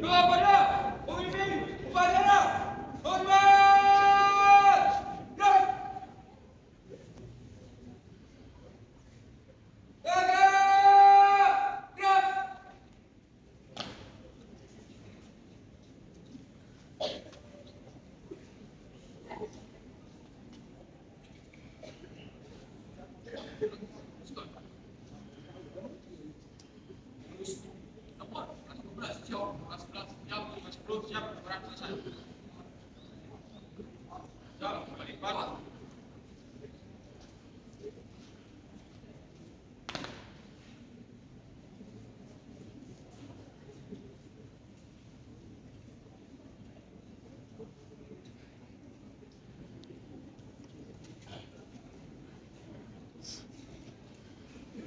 Kepada pemimpin upacara, hormat!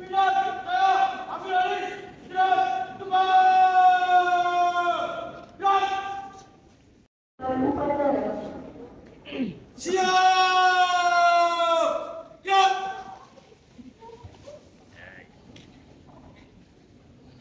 Gerak! Gagap!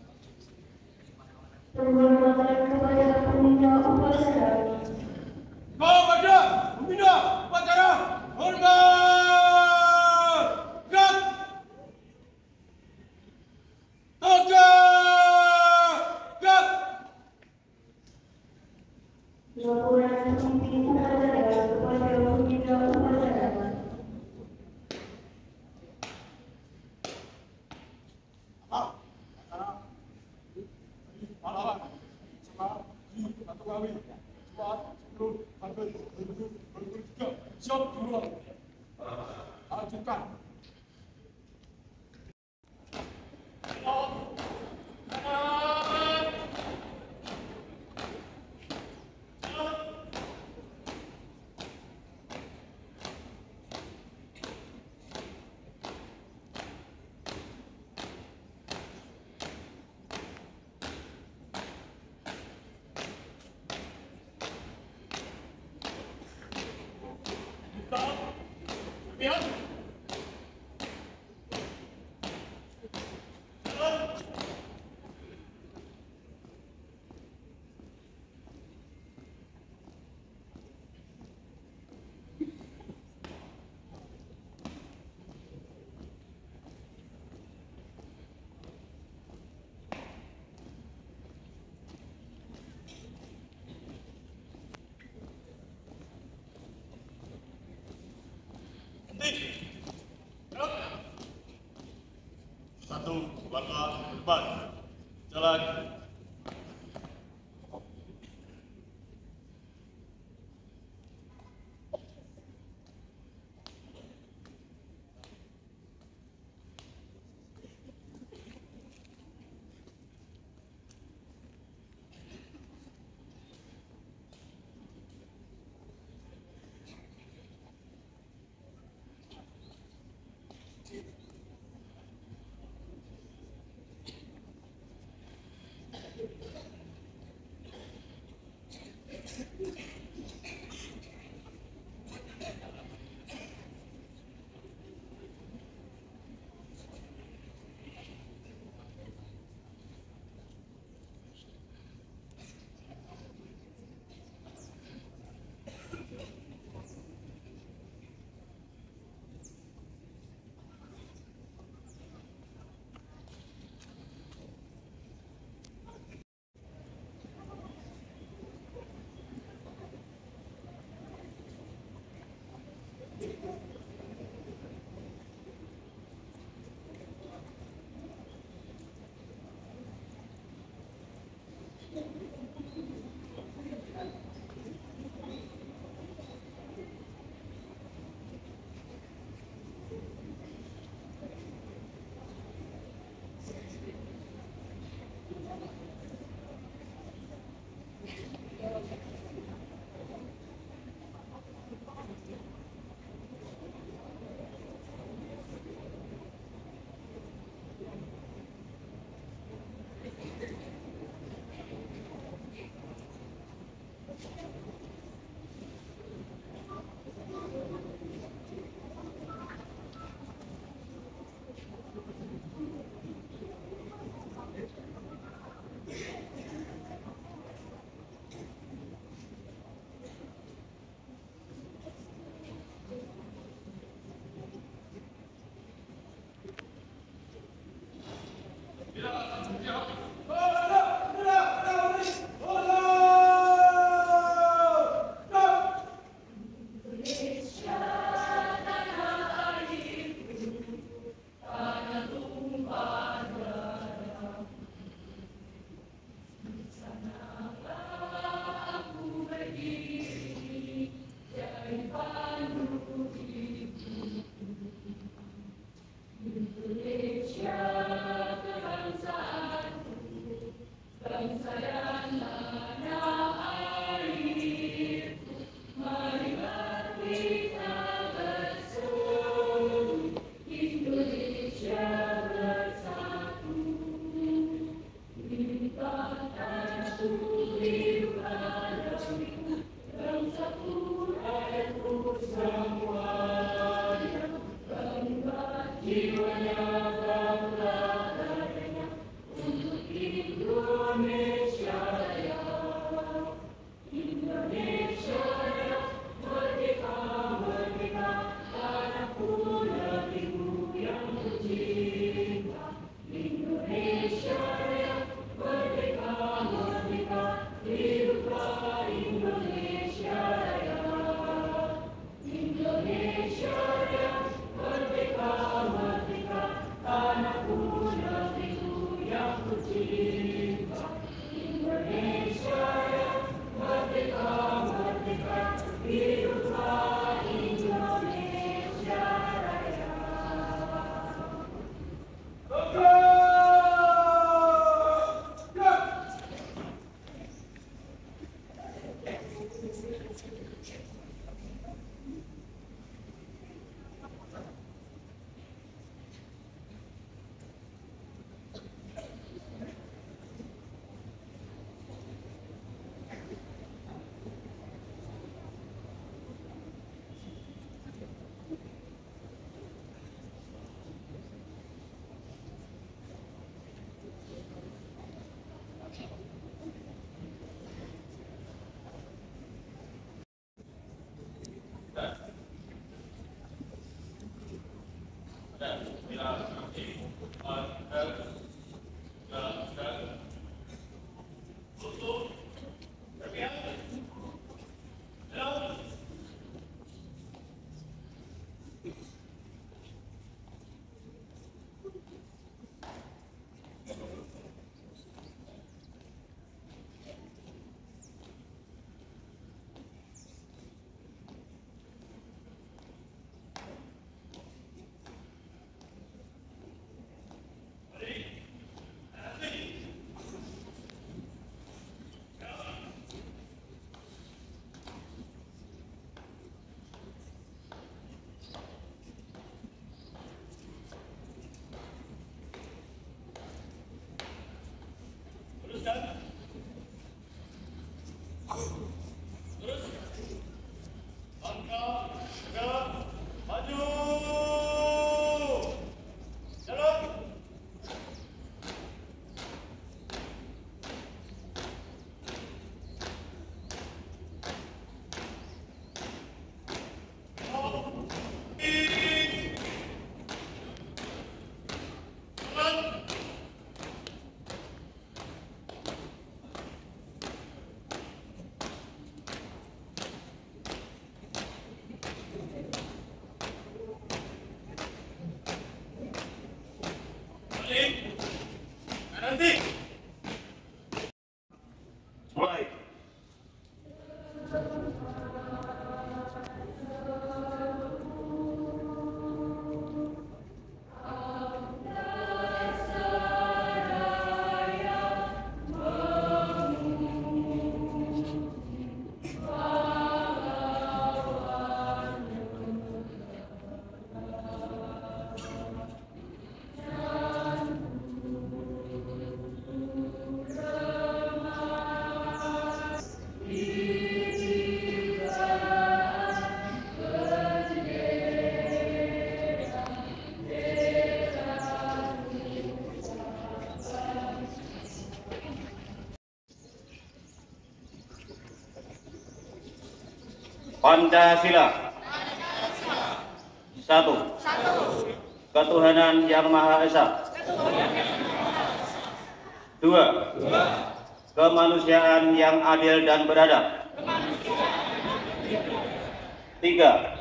Gerak! Satu langkah ke depan. Jalan. Mulai. Pancasila. Satu. Ketuhanan Yang Maha Esa. Dua. Kemanusiaan yang adil dan beradab. Tiga.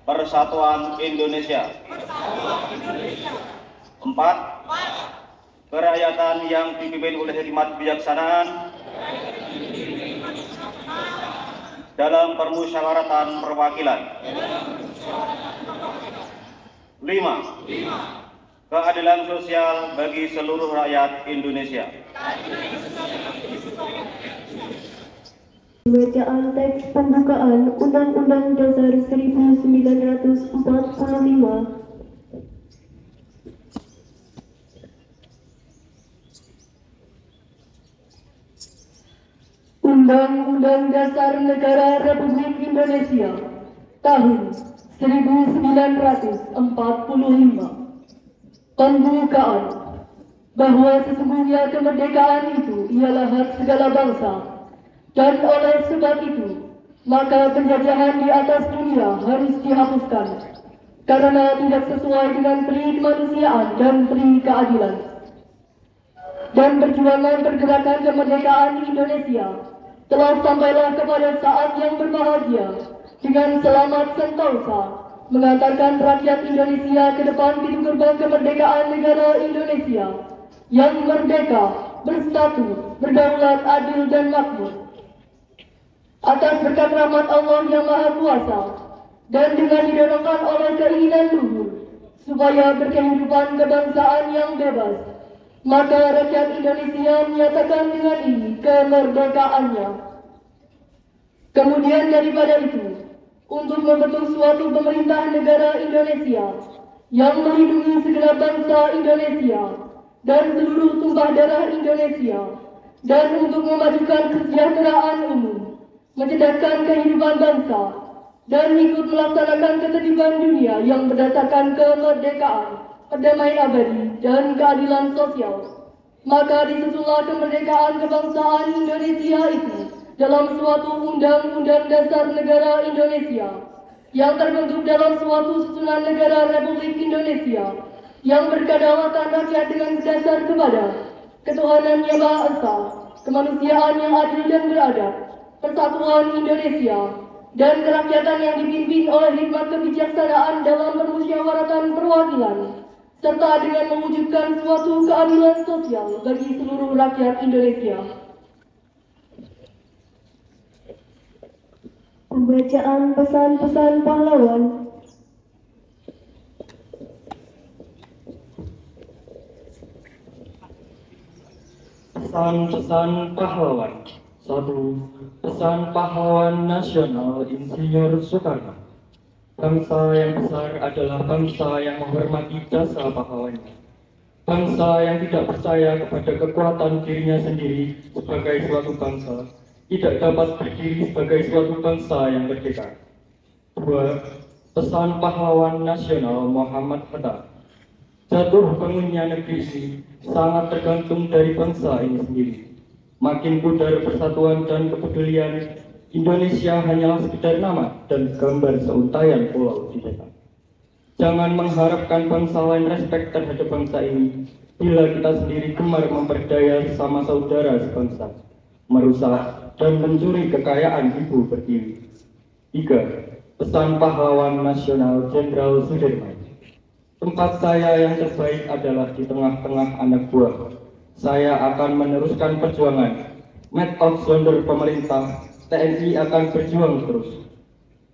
Persatuan Indonesia. Empat. Kerakyatan yang dipimpin oleh hikmat bijaksanaan dalam permusyawaratan perwakilan. 5. Keadilan sosial bagi seluruh rakyat Indonesia. Bacaan teks pembukaan Undang-Undang Dasar 1945. Undang-Undang Dasar Negara Republik Indonesia tahun 1945 Pembukaan bahwa sesungguhnya kemerdekaan itu ialah hak segala bangsa, dan oleh sebab itu maka penjajahan di atas dunia harus dihapuskan karena tidak sesuai dengan peri kemanusiaan dan peri keadilan. Dan perjuangan pergerakan kemerdekaan Indonesia telah sampailah kepada saat yang berbahagia dengan selamat sentosa mengantarkan rakyat Indonesia ke depan pintu gerbang kemerdekaan negara Indonesia yang merdeka, bersatu, berdaulat, adil dan makmur. Atas berkat rahmat Allah yang Maha Kuasa dan dengan didorongkan oleh keinginan luhur supaya berkehidupan kebangsaan yang bebas, maka rakyat Indonesia menyatakan dengan ini kemerdekaannya. Kemudian daripada itu, untuk membentuk suatu pemerintah negara Indonesia yang melindungi segenap bangsa Indonesia dan seluruh tumpah darah Indonesia, dan untuk memajukan kesejahteraan umum, mencerdaskan kehidupan bangsa, dan ikut melaksanakan ketertiban dunia yang berdasarkan kemerdekaan, perdamaian abadi, dan keadilan sosial. Maka disusunlah kemerdekaan kebangsaan Indonesia itu dalam suatu undang-undang dasar negara Indonesia yang terbentuk dalam suatu susunan negara Republik Indonesia yang berkedaulatan rakyat dengan berdasar kepada ketuhanan yang Maha Esa, kemanusiaan yang adil dan beradab, persatuan Indonesia, dan kerakyatan yang dipimpin oleh hikmat kebijaksanaan dalam permusyawaratan perwakilan, serta dengan mewujudkan suatu keadilan sosial bagi seluruh rakyat Indonesia. Pembacaan pesan-pesan pahlawan. Pesan-pesan pahlawan. 1. Pesan pahlawan nasional Insinyur Soekarno. Bangsa yang besar adalah bangsa yang menghormati jasa pahlawannya. Bangsa yang tidak percaya kepada kekuatan dirinya sendiri sebagai suatu bangsa tidak dapat berdiri sebagai suatu bangsa yang merdeka. 2. Pesan pahlawan nasional Muhammad Hatta. Jatuh bangunnya negeri ini sangat tergantung dari bangsa ini sendiri. Makin pudar persatuan dan kepedulian, Indonesia hanyalah sekedar nama dan gambar seuntaian pulau di peta. Jangan mengharapkan bangsa lain respek terhadap bangsa ini bila kita sendiri gemar memperdaya sesama saudara sebangsa, merusak dan mencuri kekayaan ibu pertiwi. 3. Pesan pahlawan nasional Jenderal Sudirman. Tempat saya yang terbaik adalah di tengah-tengah anak buah. Saya akan meneruskan perjuangan. Made of Zonder pemerintah, TNI akan berjuang terus.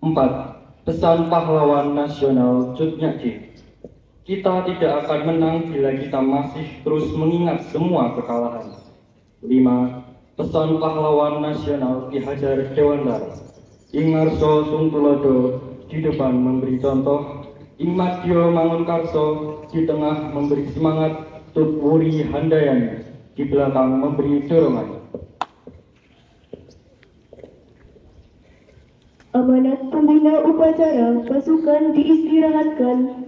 4. Pesan pahlawan nasional Cut Nyak Dien. Kita tidak akan menang bila kita masih terus mengingat semua kekalahan. 5. Pesan pahlawan nasional Ki Hajar Dewantara. Ing ngarsa Sung Tulodo di depan memberi contoh, Ing Madya Mangunkarso di tengah memberi semangat, Tut Wuri Handayani di belakang memberi dorongan. Amanat pembina upacara pasukan diistirahatkan.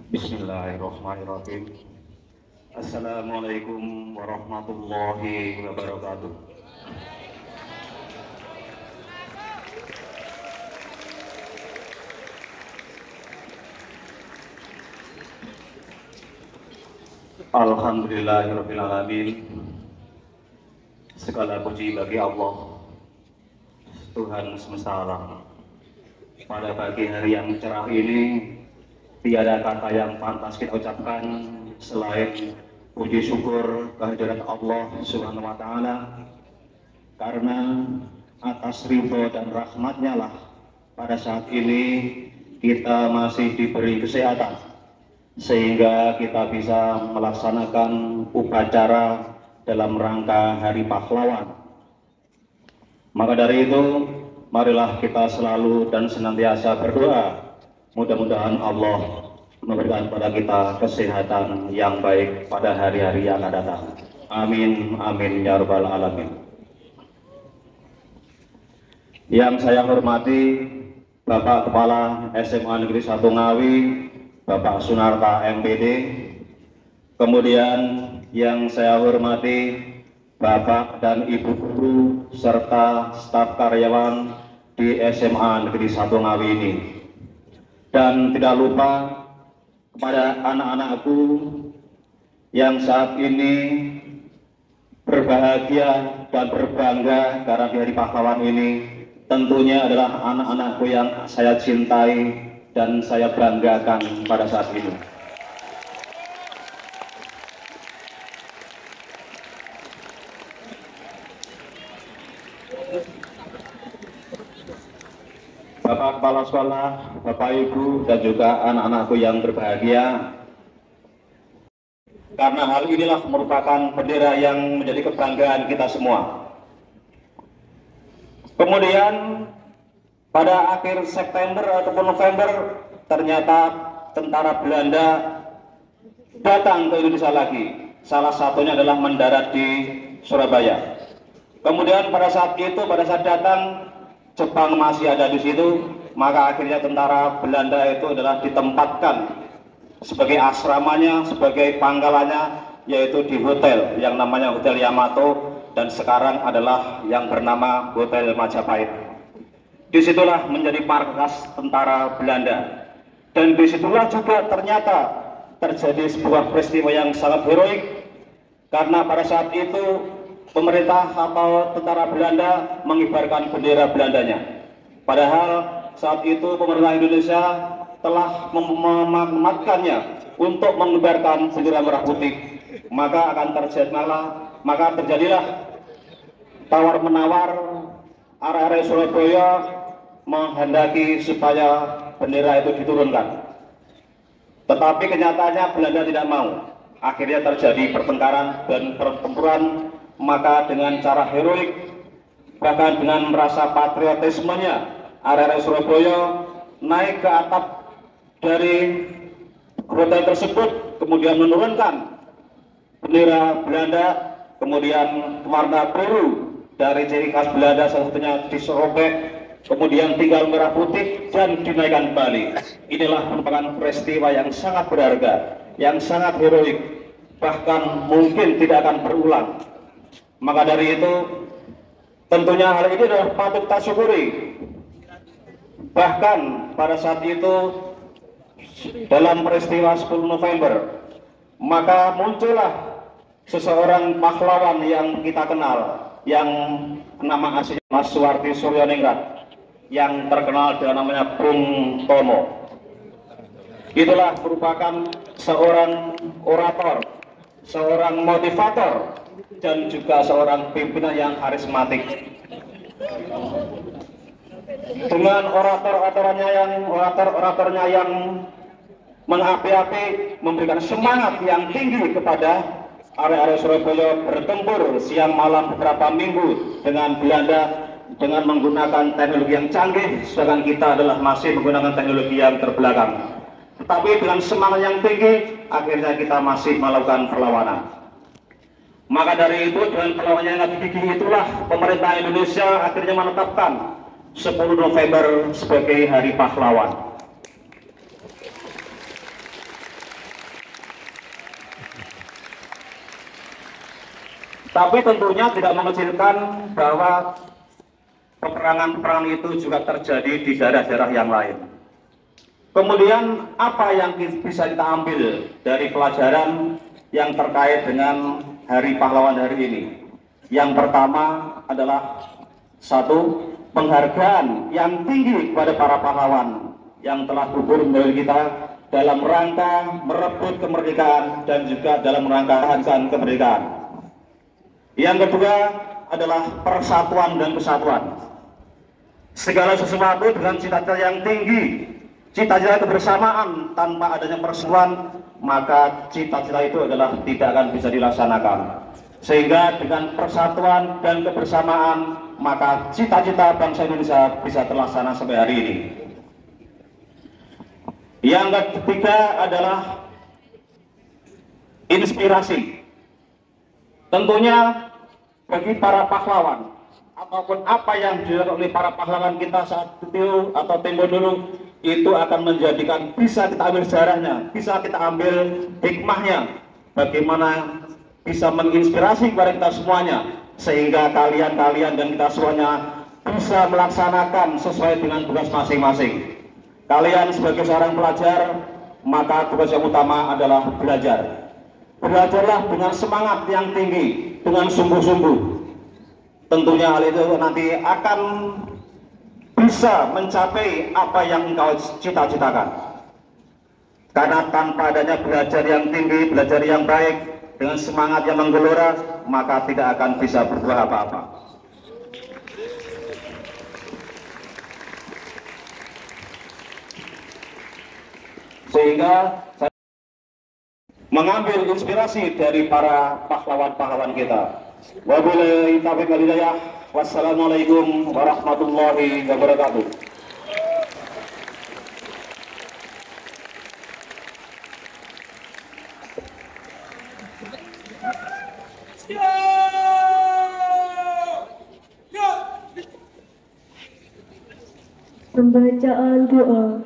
Bismillahirrahmanirrahim. Assalamualaikum warahmatullahi wabarakatuh. Alhamdulillahirabbil alamin. Segala puji bagi Allah, Tuhan semesta alam. Pada pagi hari yang cerah ini, tiada kata yang pantas kita ucapkan selain puji syukur kehadirat Allah Subhanahu wa Ta'ala, karena atas ridho dan rahmatnya lah pada saat ini kita masih diberi kesehatan sehingga kita bisa melaksanakan upacara dalam rangka Hari Pahlawan. Maka dari itu, marilah kita selalu dan senantiasa berdoa, mudah-mudahan Allah memberikan kepada kita kesehatan yang baik pada hari-hari yang akan datang. Amin, amin, ya rabbal alamin. Yang saya hormati Bapak Kepala SMA Negeri 1 Ngawi, Bapak Sunarta MPD. Kemudian yang saya hormati Bapak dan Ibu guru serta staf karyawan di SMA Negeri 1 Ngawi ini. Dan tidak lupa kepada anak-anakku yang saat ini berbahagia dan berbangga karena di Hari Pahlawan ini, tentunya adalah anak-anakku yang saya cintai dan saya banggakan pada saat ini. Bapak Kepala Sekolah, Bapak Ibu, dan juga anak-anakku yang berbahagia, karena hal inilah merupakan bendera yang menjadi kebanggaan kita semua. Kemudian pada akhir September ataupun November, ternyata tentara Belanda datang ke Indonesia lagi. Salah satunya adalah mendarat di Surabaya. Kemudian pada saat datang, Jepang masih ada di situ, maka akhirnya tentara Belanda itu adalah ditempatkan sebagai asramanya, sebagai pangkalannya, yaitu di hotel yang namanya Hotel Yamato, dan sekarang adalah yang bernama Hotel Majapahit. Disitulah menjadi markas tentara Belanda, dan disitulah juga ternyata terjadi sebuah peristiwa yang sangat heroik, karena pada saat itu pemerintah atau tentara Belanda mengibarkan bendera Belandanya. Padahal saat itu pemerintah Indonesia telah memakmatkannya untuk mengibarkan bendera merah putih. Maka terjadilah tawar menawar, arah-arah Surabaya menghendaki supaya bendera itu diturunkan. Tetapi kenyataannya Belanda tidak mau. Akhirnya terjadi pertengkaran dan pertempuran. Maka dengan cara heroik, bahkan dengan merasa patriotismenya, arek-arek Surabaya naik ke atap dari hotel tersebut, kemudian menurunkan bendera Belanda, kemudian warna biru dari ciri khas Belanda, salah satunya diserobek, kemudian tinggal merah putih dan dinaikkan kembali. Inilah merupakan peristiwa yang sangat berharga, yang sangat heroik, bahkan mungkin tidak akan berulang. Maka dari itu, tentunya hal ini adalah patut kita syukuri. Bahkan pada saat itu, dalam peristiwa 10 November, maka muncullah seseorang pahlawan yang kita kenal, yang nama aslinya Mas Suwardi Suryoningrat, yang terkenal dengan namanya Bung Tomo. Itulah merupakan seorang orator, seorang motivator, dan juga seorang pimpinan yang karismatik. Dengan oratornya yang mengapi-api, memberikan semangat yang tinggi kepada arek-arek Surabaya bertempur siang malam beberapa minggu dengan Belanda dengan menggunakan teknologi yang canggih, sedangkan kita adalah masih menggunakan teknologi yang terbelakang. Tetapi dengan semangat yang tinggi, akhirnya kita masih melakukan perlawanan. Maka dari itu, dengan perlawanan yang gigih itulah pemerintah Indonesia akhirnya menetapkan 10 November sebagai Hari Pahlawan. Tapi tentunya tidak mengecilkan bahwa peperangan itu juga terjadi di daerah-daerah yang lain. Kemudian apa yang bisa kita ambil dari pelajaran yang terkait dengan Hari Pahlawan hari ini? Yang pertama adalah satu, penghargaan yang tinggi kepada para pahlawan yang telah gugur dari kita dalam rangka merebut kemerdekaan dan juga dalam rangka mempertahankan kemerdekaan. Yang kedua adalah persatuan dan kesatuan. Segala sesuatu dengan cita-cita yang tinggi, cita-cita kebersamaan, tanpa adanya persatuan, maka cita-cita itu adalah tidak akan bisa dilaksanakan. Sehingga dengan persatuan dan kebersamaan, maka cita-cita bangsa Indonesia bisa terlaksana sampai hari ini. Yang ketiga adalah inspirasi. Tentunya bagi para pahlawan ataupun apa yang dilakukan oleh para pahlawan kita saat itu atau tempo dulu, itu akan menjadikan, bisa kita ambil sejarahnya, bisa kita ambil hikmahnya, bagaimana bisa menginspirasi kepada kita semuanya, sehingga kalian dan kita semuanya bisa melaksanakan sesuai dengan tugas masing-masing. Kalian sebagai seorang pelajar, maka tugas yang utama adalah belajar. Belajarlah dengan semangat yang tinggi, dengan sungguh-sungguh. Tentunya hal itu nanti akan bisa mencapai apa yang engkau cita-citakan. Karena tanpa adanya belajar yang tinggi, belajar yang baik, dengan semangat yang menggelora, maka tidak akan bisa berbuah apa-apa. Sehingga saya mengambil inspirasi dari para pahlawan-pahlawan kita. Wabillahi taufiq wal hidayah. Wassalamualaikum warahmatullahi wabarakatuh. Pembacaan doa.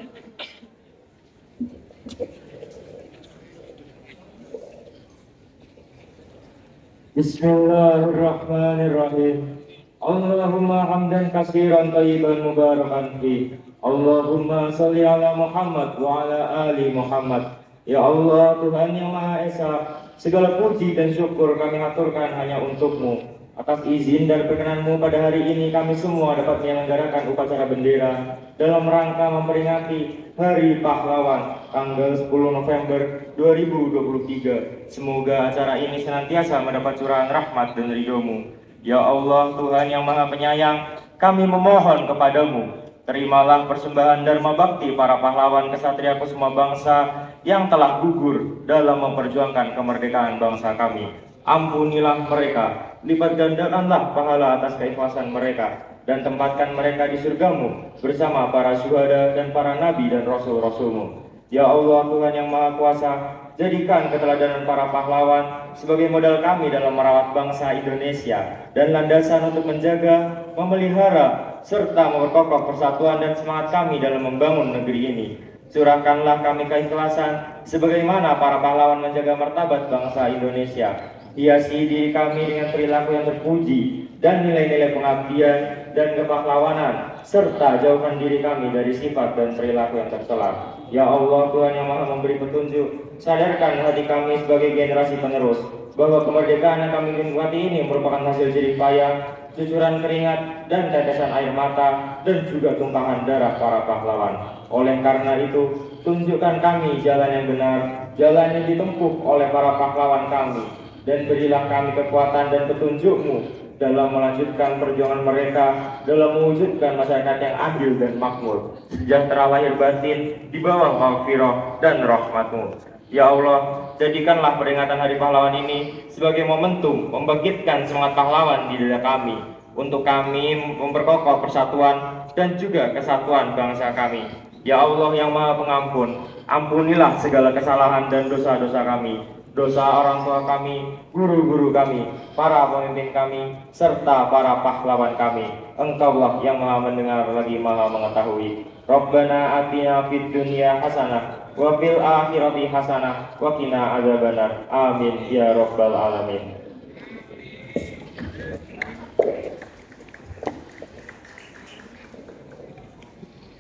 Bismillahirrahmanirrahim. Allahumma hamdan katsiran thayyiban mubarakan fi. Allahumma sholli ala Muhammad wa ala ali Muhammad. Ya Allah, Tuhan yang Maha Esa, segala puji dan syukur kami haturkan hanya untuk-Mu. Atas izin dan perkenan-Mu pada hari ini kami semua dapat menyelenggarakan upacara bendera dalam rangka memperingati Hari Pahlawan tanggal 10 November 2023. Semoga acara ini senantiasa mendapat curahan rahmat dan ridho-Mu. Ya Allah, Tuhan yang Maha Penyayang, kami memohon kepadamu, terimalah persembahan dharma bakti para pahlawan kesatria kusuma bangsa yang telah gugur dalam memperjuangkan kemerdekaan bangsa kami. Ampunilah mereka, lipat gandakanlah pahala atas keikhlasan mereka, dan tempatkan mereka di surgamu bersama para syuhada dan para nabi dan rasul-rasulmu. Ya Allah, Tuhan yang Maha Kuasa, jadikan keteladanan para pahlawan sebagai modal kami dalam merawat bangsa Indonesia dan landasan untuk menjaga, memelihara, serta memperkokoh persatuan dan semangat kami dalam membangun negeri ini. Curahkanlah kami keikhlasan sebagaimana para pahlawan menjaga martabat bangsa Indonesia. Hiasi diri kami dengan perilaku yang terpuji dan nilai-nilai pengabdian dan kepahlawanan, serta jauhkan diri kami dari sifat dan perilaku yang tercela. Ya Allah, Tuhan yang Maha memberi petunjuk, sadarkan hati kami sebagai generasi penerus bahwa kemerdekaan yang kami nikmati ini merupakan hasil jerih payah, cucuran keringat dan tetesan air mata, dan juga tumpahan darah para pahlawan. Oleh karena itu, tunjukkan kami jalan yang benar, jalan yang ditempuh oleh para pahlawan kami, dan berilah kami kekuatan dan petunjuk-Mu dalam melanjutkan perjuangan mereka dalam mewujudkan masyarakat yang adil dan makmur, sejahtera lahir batin di bawah maghfirah dan rahmat-Mu. Ya Allah, jadikanlah peringatan Hari Pahlawan ini sebagai momentum membangkitkan semangat pahlawan di dada kami, untuk kami memperkokoh persatuan dan juga kesatuan bangsa kami. Ya Allah yang Maha Pengampun, ampunilah segala kesalahan dan dosa-dosa kami, dosa orang tua kami, guru-guru kami, para pemimpin kami, serta para pahlawan kami. Engkaulah yang Maha mendengar lagi Maha mengetahui. Rabbana atina fid dunya hasanah wa fil akhirati hasanah wa qina adzabannar. Amin ya rabbal alamin.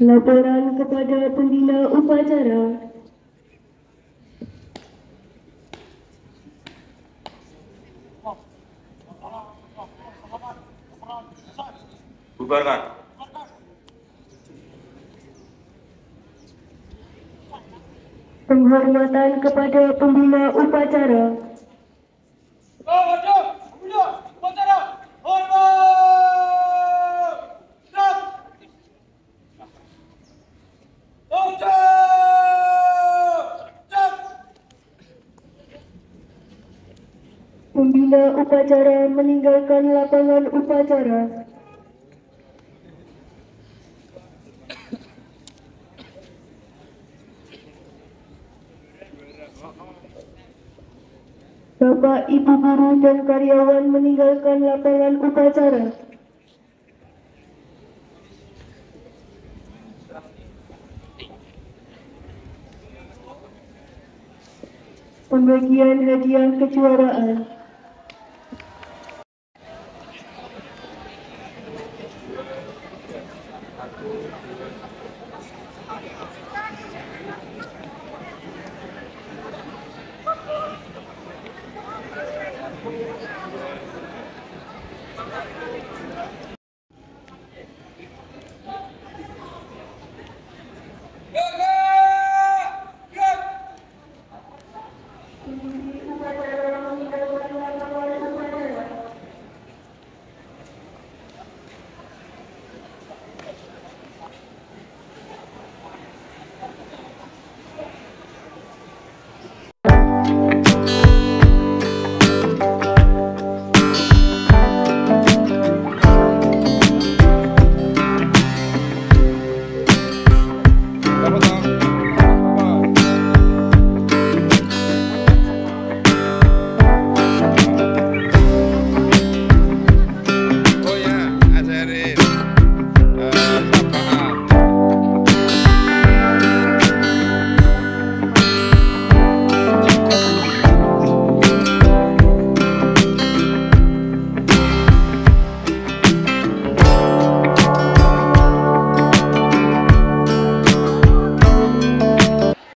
Laporan kepada pembina upacara. Bubarkan. Penghormatan kepada pembina upacara. Pembina upacara meninggalkan lapangan upacara. Bapak, Ibu guru dan karyawan meninggalkan lapangan upacara. Pembagian hadiah kejuaraan.